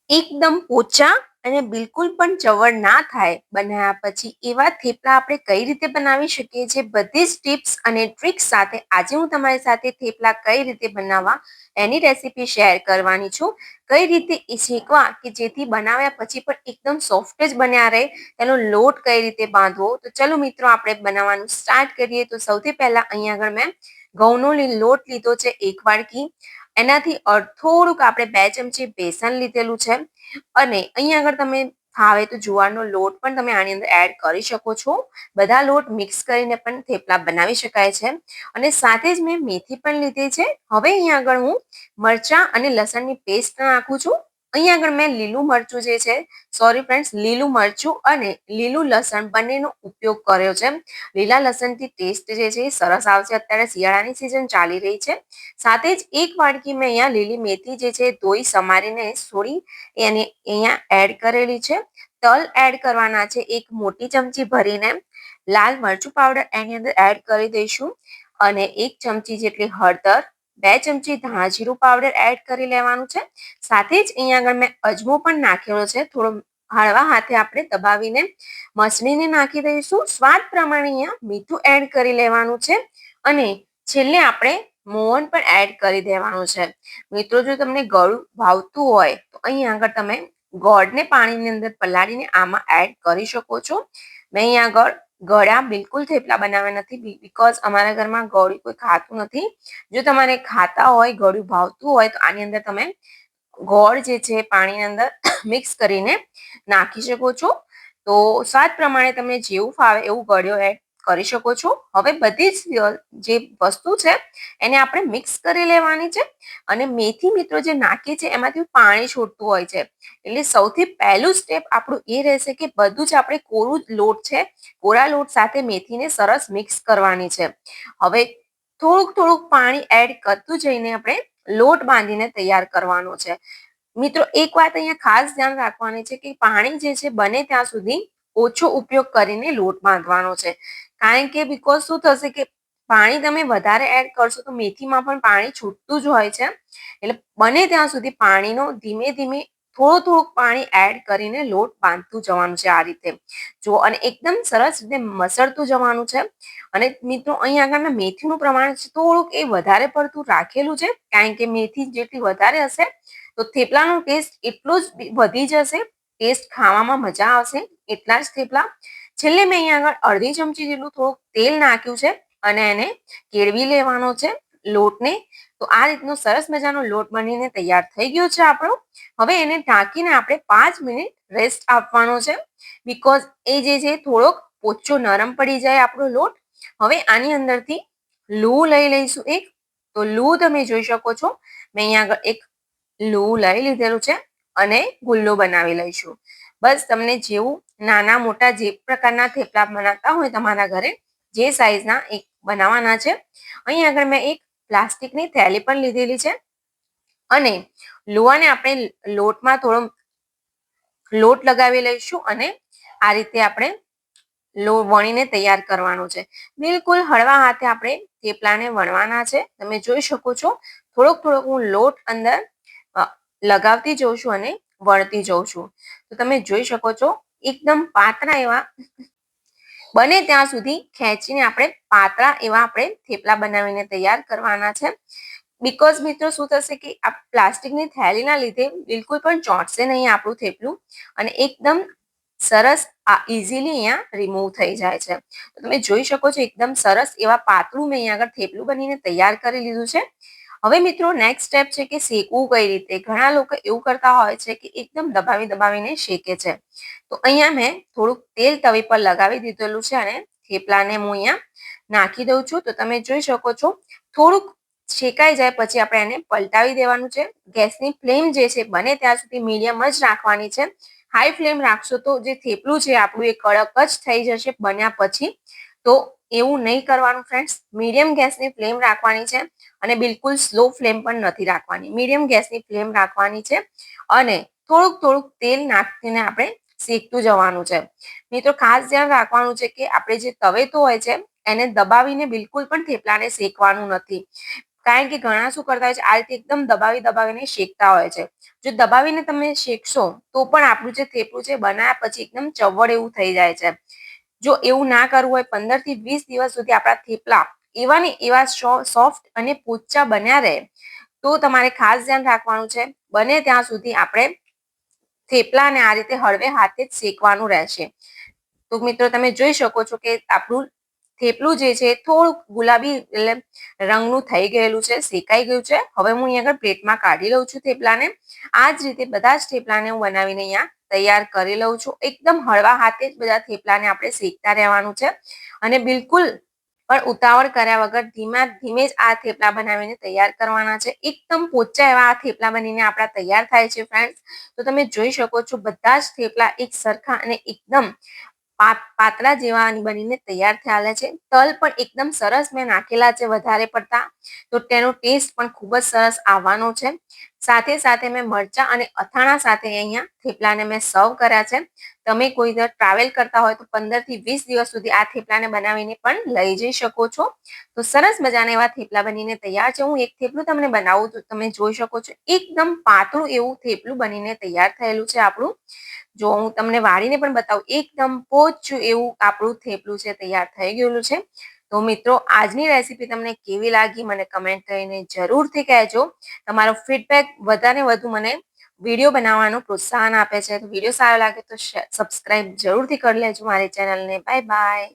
એકદમ પોચા અને બિલકુલ પણ ચવડ ના થાય બનાવ્યા પછી એવા થેપલા આપણે કઈ રીતે બનાવી શકીએ છીએ, બધી જ ટિપ્સ અને ટ્રિક્સ સાથે આજે હું તમારી સાથે થેપલા કઈ રીતે બનાવવા એની રેસીપી શેર કરવાની છું. કઈ રીતે એ શેકવા કે જેથી બનાવ્યા પછી પણ એકદમ સોફ્ટ જ બન્યા રહે, તેનો લોટ કઈ રીતે બાંધવો. તો ચલો મિત્રો આપણે બનાવવાનું સ્ટાર્ટ કરીએ. તો સૌથી પહેલા અહીંયા આગળ મેં ઘઉંનો લોટ લીધો છે 1 વાડકી. એનાથી થોડુંક આપણે 2 ચમચી બેસન લીધેલું છે અને અહીંયા આગળ તમે ફાવે તો જુવારનો લોટ પણ તમે આની અંદર એડ કરી શકો છો. બધા લોટ મિક્સ કરીને પણ થેપલા બનાવી શકાય છે અને સાથે જ મેં મેથી પણ લીધી છે. હવે અહીંયા આગળ હું મરચાં અને લસણની પેસ્ટ નાખું છું. અહીંયા આગળ મેં લીલું મરચું જે છે, સોરી ફ્રેન્ડ્સ, લીલું મરચું અને લીલું લસણ બંનેનો ઉપયોગ કર્યો છે. લીલા લસણથી ટેસ્ટ જે છે એ સરસ આવશે. અત્યારે શિયાળાની સિઝન ચાલી રહી છે. સાથે જ 1 વાડકી મેં અહીંયા લીલી મેથી જે છે ધોઈ સમારીને સોળી એને અહીંયા એડ કરેલી છે. તલ એડ કરવાના છે 1 મોટી ચમચી ભરીને. લાલ મરચું પાવડર એની અંદર એડ કરી દઈશું અને 1 ચમચી જેટલી હળદર, 2 ચમચી ધાણા જીરું પાવડર એડ કરી લેવાનું છે. સાથે જ અહીંયા આગળ મેં અજમો પણ નાખેલો છે. થોડો હળવા હાથે આપણે દબાવીને મસળીને નાખી દઈશું. સ્વાદ પ્રમાણે અહીંયા મીઠું એડ કરી લેવાનું છે અને છેલ્લે આપણે મોવન પણ એડ કરી દેવાનું છે. મિત્રો, જો તમને ગળું ભાવતું હોય તો અહીં આગળ તમે ગોળને પાણીની અંદર પલાળીને આમાં એડ કરી શકો છો. મેં અહીં આગળ ગળા બિલકુલ થેપલા બનાવ્યા નથી, બીકોઝ અમારા ઘરમાં ગળ્યું કોઈ ખાતું નથી. જો તમારે ખાતા હોય, ગળ્યું ભાવતું હોય તો આની અંદર તમે ગોળ જે છે પાણીની અંદર મિક્સ કરીને નાખી શકો છો. તો સ્વાદ પ્રમાણે તમને જેવું ફાવે એવું ગળ્યો એડ કરી શકો છો. હવે બધી જ જે વસ્તુ છે એને આપણે મિક્સ કરી લેવાની છે અને મેથી મિત્રો જે નાખી છે એમાંથી પાણી છૂટતું હોય છે. એટલે સૌથી પહેલું સ્ટેપ આપણું એ રહેશે કે બધું જ આપણે કોરું લોટ છે, કોરા લોટ સાથે મેથીને સરસ મિક્સ કરવાની છે. હવે થોડુંક થોડુંક પાણી એડ કરતું જઈને આપણે લોટ બાંધીને તૈયાર કરવાનો છે. મિત્રો, એક વાત અહીંયા ખાસ ધ્યાન રાખવાની છે કે પાણી જે છે બને ત્યાં સુધી ઓછો ઉપયોગ કરીને લોટ બાંધવાનો છે. કારણ કે બીકોઝ શું થશે કે પાણી તમે વધારે એડ કરશો તો મેથીમાં પણ પાણી છૂટતું જ હોય છે. એટલે બને ત્યાં સુધી પાણીનો ધીમે ધીમે થોડું થોડુંક પાણી એડ કરીને લોટ બાંધતું જવાનું છે આ રીતે જો, અને એકદમ સરસ રીતે મસળતું જવાનું છે. અને મિત્રો, અહીં આગળ મેં મેથીનું પ્રમાણ થોડુંક એ વધારે પડતું રાખેલું છે, કારણ કે મેથી જેટલી વધારે હશે તો થેપલાનો ટેસ્ટ એટલો જ વધી જશે. ટેસ્ટ ખાવામાં મજા આવશે એટલા જ થેપલા. છેલ્લે મેં અહીંયા આગળ અડધી ચમચી જેટલું થોડુંક તેલ નાખ્યું છે અને એને કેળવી લેવાનો છે લોટને. તો આ રીતનો સરસ મજાનો લોટ બનીને તૈયાર થઈ ગયો છે આપણો. હવે એને ઢાંકીને આપણે 5 મિનિટ રેસ્ટ આપવાનો છે, બીકોઝ એ જે છે થોડોક પોચો નરમ પડી જાય આપણો લોટ. હવે આની અંદરથી લૂ લઈ લઈશું એક. તો લૂ તમે જોઈ શકો છો, મેં અહીંયા આગળ એક લૂ લઈ લીધેલું છે અને ગુલ્લો બનાવી લઈશું. બસ તમને જેવું નાના મોટા જે પ્રકારના થેપલા બનાવતા હોય તમારા ઘરે જે સાઈઝના એક બનાવવાના છે. અહીં આગળ મેં એક પ્લાસ્ટિકની થેલી પણ લીધેલી છે અને લુવાને આપણે લોટમાં થોડો લોટ લગાવી લઈશું અને આ રીતે આપણે વણીને તૈયાર કરવાનો છે. બિલકુલ હળવા હાથે આપણે થેપલાને વણવાના છે. તમે જોઈ શકો છો થોડોક થોડોક હું લોટ અંદર લગાવતી જઉં છું અને વળતી જઉં છું. તો તમે જોઈ શકો છો એકદમ પાતળા એવા બને ત્યાં સુધી ખેંચીને આપણે પાતળા એવા આપણે થેપલા બનાવીને તૈયાર કરવાના છે. બીકોઝ મિત્રો શું થશે કે આ પ્લાસ્ટિકની થેલીના લીધે બિલકુલ પણ ચોંટશે નહીં આપણું થેપલું અને એકદમ સરસ આ ઇઝીલી અહીંયા રિમૂવ થઈ જાય છે. તો તમે જોઈ શકો છો એકદમ સરસ એવા પાતળું મેં અહીંયા આગળ થેપલું બનીને તૈયાર કરી લીધું છે. હવે મિત્રો નેક્સ્ટ સ્ટેપ છે કે શેકવું કઈ રીતે. ઘણા લોકો એવું કરતા હોય છે કે એકદમ દબાવી દબાવીને શેકે છે. તો અહીંયા મેં થોડુંક તેલ તવી પર લગાવી દીધેલું છે અને થેપલાને હું અહીંયા નાખી દઉં છું. તો તમે જોઈ શકો છો થોડુંક શેકાઈ જાય પછી આપણે એને પલટાવી દેવાનું છે. ગેસની ફ્લેમ જે છે બને ત્યાં સુધી મીડિયમ જ રાખવાની છે. હાઈ ફ્લેમ રાખશો તો જે થેપલું છે આપણું એ કડક જ થઈ જશે બન્યા પછી. તો એવું નહીં કરવાનું ફ્રેન્ડ્સ. મીડિયમ ગેસની ફ્લેમ રાખવાની છે અને બિલકુલ સ્લો ફ્લેમ પણ નથી રાખવાની. મીડિયમ ગેસની ફ્લેમ રાખવાની છે અને થોડુંક થોડુંક તેલ નાખીને આપણે શેકતું જવાનું છે. મિત્રો, ખાસ ધ્યાન રાખવાનું છે કે આપણે જે તવેતો હોય છે એને દબાવીને બિલકુલ પણ થેપલાને શેકવાનું નથી. કારણ કે ઘણા શું કરતા હોય છે, આ રીતે એકદમ દબાવીને શેકતા હોય છે. જો દબાવીને તમે શેકશો તો પણ આપણું જે થેપલું છે બનાવ્યા પછી એકદમ ચવડ એવું થઈ જાય છે. જો એવું ના કરવું હોય, 15 થી 20 દિવસ સુધી આપણા થેપલા એવા ને એવા સોફ્ટ અને પોચા બન્યા રહે, તો તમારે ખાસ ધ્યાન રાખવાનું છે, બને ત્યાં સુધી આપણે થેપલાને આ રીતે હળવે હાથે જ શેકવાનું રહેશે. તો મિત્રો તમે જોઈ શકો છો કે આપણું થેપલું જે છે થોડુંક ગુલાબી એટલે રંગનું થઈ ગયેલું છે, શેકાઈ ગયું છે. હવે હું અહીંયા આગળ પ્લેટમાં કાઢી લઉં છું થેપલાને. આ જ રીતે બધા જ થેપલાને હું બનાવીને અહીંયા તૈયાર કરી લઉં છું. એકદમ હળવા હાથે જ બધા થેપલાને આપણે શેકતા રહેવાનું છે અને બિલકુલ પણ ઉતાવળ કર્યા વગર ધીમે જ આ થેપલા બનાવીને તૈયાર કરવાના છે. એકદમ પોચા એવા આ થેપલા બનીને આપણા તૈયાર થાય છે ફ્રેન્ડ્સ. તો તમે જોઈ શકો છો બધા જ થેપલા એક સરખા અને એકદમ પાતળા જેવા બનીને તૈયાર થયેલા છે. તલ પણ એકદમ સરસ મેં નાખેલા છે વધારે પડતા, તો તેનો ટેસ્ટ પણ ખૂબ જ સરસ આવવાનો છે. સાથે મેં મરચાં અને અથાણા સાથે અહીંયા થેપલાને મેં સર્વ કર્યા છે. તમે કોઈ દર ટ્રાવેલ કરતા હોય તો 15 થી 20 દિવસ સુધી આ થેપલાને બનાવીને પણ લઈ જઈ શકો છો. તો સરસ મજાના એવા થેપલા બનીને તૈયાર છે. હું એક થેપલું તમને બનાવું તો તમે જોઈ શકો છો. એકદમ પાતળું એવું થેપલું બનીને તૈયાર થયેલું છે આપણું. જો હું તમને વાળીને પણ બતાવું, એકદમ પોચું એવું આપણું થેપલું છે તૈયાર થઈ ગયેલું છે. તો મિત્રો આજની રેસીપી તમને કેવી લાગી મને કમેન્ટ કરીને જરૂરથી કહેજો. તમારો ફીડબેક વધારે વધુ મને વિડીયો બનાવવાનું પ્રોત્સાહન આપે છે. તો વિડીયો સારો લાગે તો સબસ્ક્રાઇબ જરૂરથી કરી લેજો મારી ચેનલને. Bye bye.